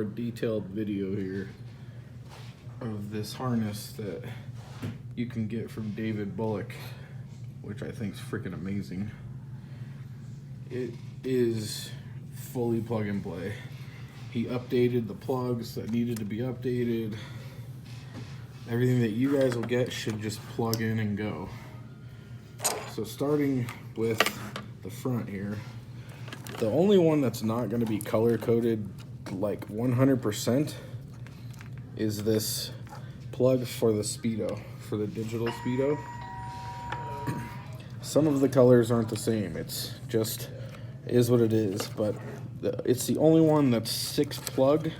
a detailed video here of this harness that you can get from David Bullock, which I think is freaking amazing. It is fully plug and play. He updated the plugs that needed to be updated. Everything that you guys will get should just plug in and go. So starting with the front here, the only one that's not going to be color coded like 100% is this plug for the Speedo, for the digital Speedo. Some of the colors aren't the same. It's just is what it is, but it's the only one that's 6 plug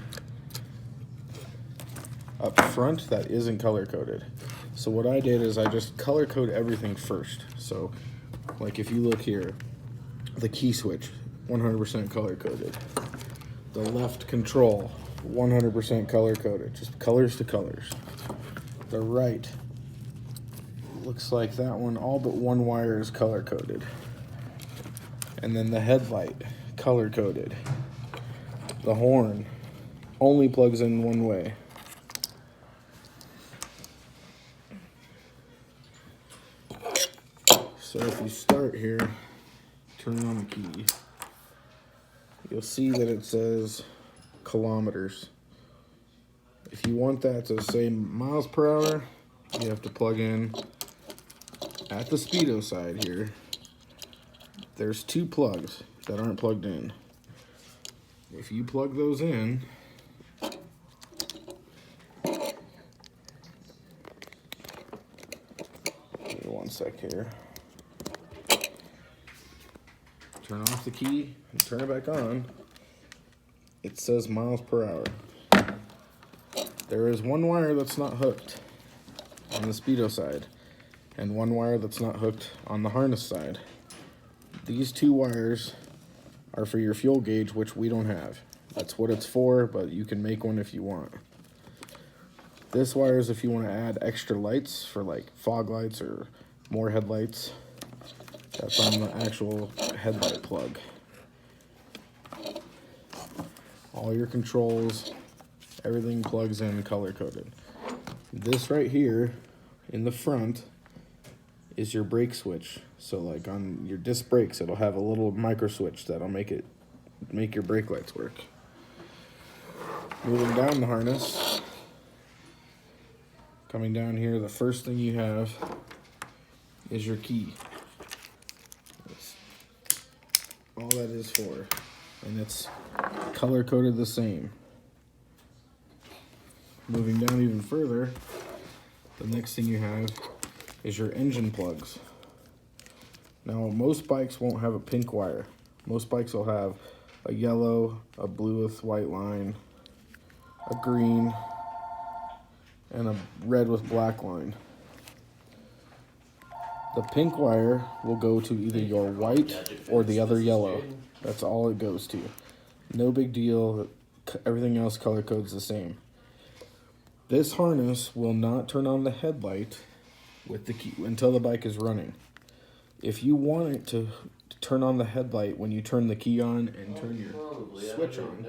up front that isn't color coded. So what I did is I just color code everything first. So like if you look here, the key switch 100% color coded, the left control 100% color coded, just colors to colors. The right looks like that one, all but one wire is color coded, and then the headlight color coded. The horn only plugs in one way. So if you start here, turn on the key, you'll see that it says kilometers. If you want that to say miles per hour, you have to plug in at the Speedo side here. There's 2 plugs that aren't plugged in. If you plug those in, give me one sec here. Turn off the key and turn it back on. It says miles per hour. There is one wire that's not hooked on the Speedo side, and one wire that's not hooked on the harness side. These 2 wires are for your fuel gauge, which we don't have. That's what it's for, but you can make one if you want. This wire is if you want to add extra lights for like fog lights or more headlights. That's on the actual headlight plug. All your controls, everything plugs in color coded. This right here in the front is your brake switch. So like on your disc brakes, it'll have a little micro switch that'll make your brake lights work. Moving down the harness, coming down here, the first thing you have is your key. That's all that is for, and it's color coded the same. Moving down even further, the next thing you have is your engine plugs. Now, most bikes won't have a pink wire. Most bikes will have a yellow, a blue with white line, a green, and a red with black line. The pink wire will go to either your white or the other yellow. That's all it goes to. No big deal. Everything else color codes the same. This harness will not turn on the headlight with the key until the bike is running. If you want it to turn on the headlight when you turn the key on and turn your switch on,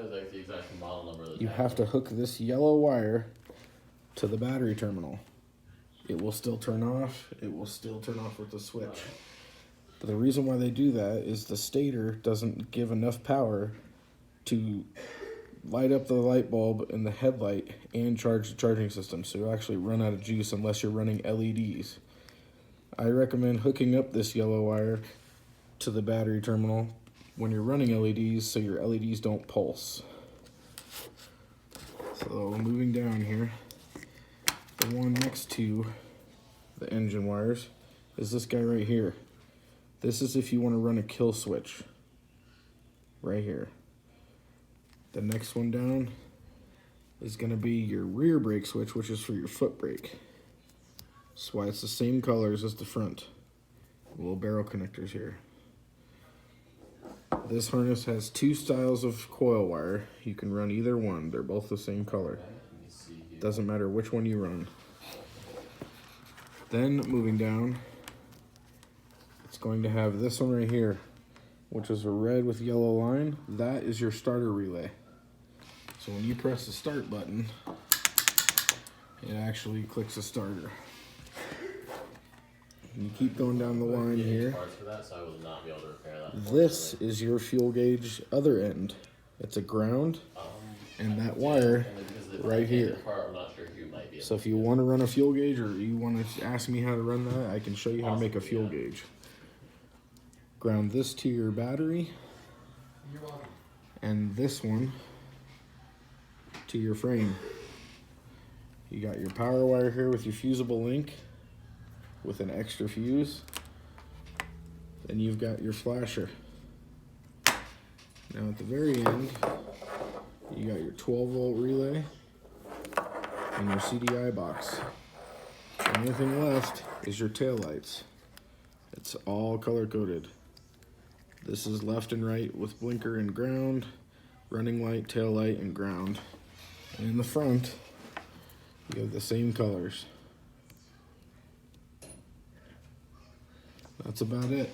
you have to hook this yellow wire to the battery terminal. It will still turn off. It will still turn off with the switch. But the reason why they do that is the stator doesn't give enough power to light up the light bulb in the headlight and charge the charging system. So you'll actually run out of juice unless you're running LEDs. I recommend hooking up this yellow wire to the battery terminal when you're running LEDs so your LEDs don't pulse. So moving down here, the one next to the engine wires is this guy right here. This is if you want to run a kill switch right here. The next one down is going to be your rear brake switch, which is for your foot brake. That's why it's the same colors as the front. Little barrel connectors here. This harness has 2 styles of coil wire. You can run either one. They're both the same color. Doesn't matter which one you run. Then moving down, it's going to have this one right here, which is a red with yellow line. That is your starter relay. So when you press the start button, it actually clicks a starter. And you keep going down the line here. This is your fuel gauge other end. It's a ground and that wire right here. So if you want to run a fuel gauge or you want to ask me how to run that, I can show you how to make a fuel gauge. Ground this to your battery and this one to your frame. You got your power wire here with your fusible link with an extra fuse. Then you've got your flasher. Now at the very end, you got your 12-volt relay and your CDI box. The only thing left is your tail lights. It's all color-coded. This is left and right with blinker and ground, running light, tail light, and ground. And in the front, you have the same colors. That's about it.